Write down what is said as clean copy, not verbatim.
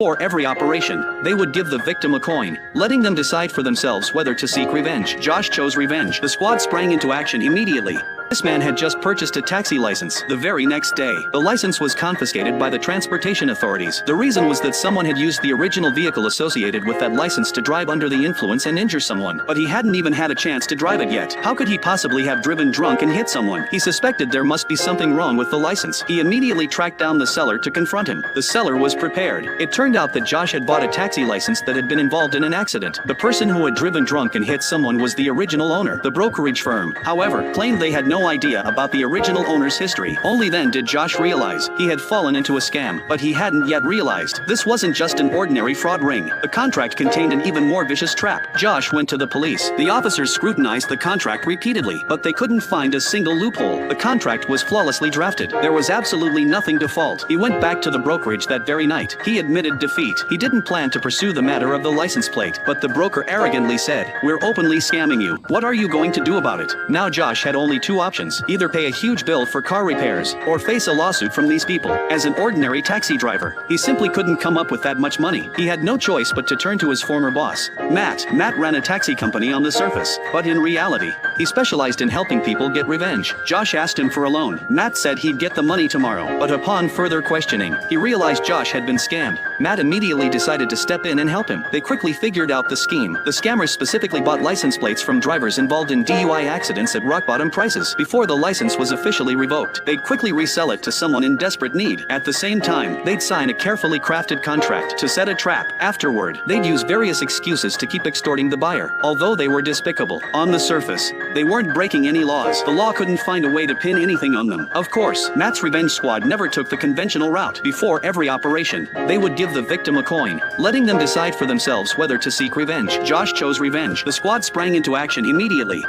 For every operation, they would give the victim a coin, letting them decide for themselves whether to seek revenge. Josh chose revenge. The squad sprang into action immediately. This man had just purchased a taxi license. The very next day, the license was confiscated by the transportation authorities. The reason was that someone had used the original vehicle associated with that license to drive under the influence and injure someone, but he hadn't even had a chance to drive it yet. How could he possibly have driven drunk and hit someone? He suspected there must be something wrong with the license. He immediately tracked down the seller to confront him. The seller was prepared. It turned out that Josh had bought a taxi license that had been involved in an accident. The person who had driven drunk and hit someone was the original owner. The brokerage firm, however, claimed they had no idea about the original owner's history. Only then did Josh realize he had fallen into a scam, but he hadn't yet realized this wasn't just an ordinary fraud ring. The contract contained an even more vicious trap. Josh went to the police. The officers scrutinized the contract repeatedly, but they couldn't find a single loophole. The contract was flawlessly drafted. There was absolutely nothing to fault. He went back to the brokerage that very night. He admitted defeat. He didn't plan to pursue the matter of the license plate, but the broker arrogantly said, "We're openly scamming you. What are you going to do about it?" Now Josh had only two options. Either pay a huge bill for car repairs, or face a lawsuit from these people. As an ordinary taxi driver, he simply couldn't come up with that much money. He had no choice but to turn to his former boss, Matt. Matt ran a taxi company on the surface, but in reality, he specialized in helping people get revenge. Josh asked him for a loan. Matt said he'd get the money tomorrow, but upon further questioning, he realized Josh had been scammed. Matt immediately decided to step in and help him. They quickly figured out the scheme. The scammers specifically bought license plates from drivers involved in DUI accidents at rock-bottom prices. Before the license was officially revoked, they'd quickly resell it to someone in desperate need. At the same time, they'd sign a carefully crafted contract to set a trap. Afterward, they'd use various excuses to keep extorting the buyer. Although they were despicable, on the surface, they weren't breaking any laws. The law couldn't find a way to pin anything on them. Of course, Matt's revenge squad never took the conventional route. Before every operation, they would give the victim a coin, letting them decide for themselves whether to seek revenge. Josh chose revenge. The squad sprang into action immediately.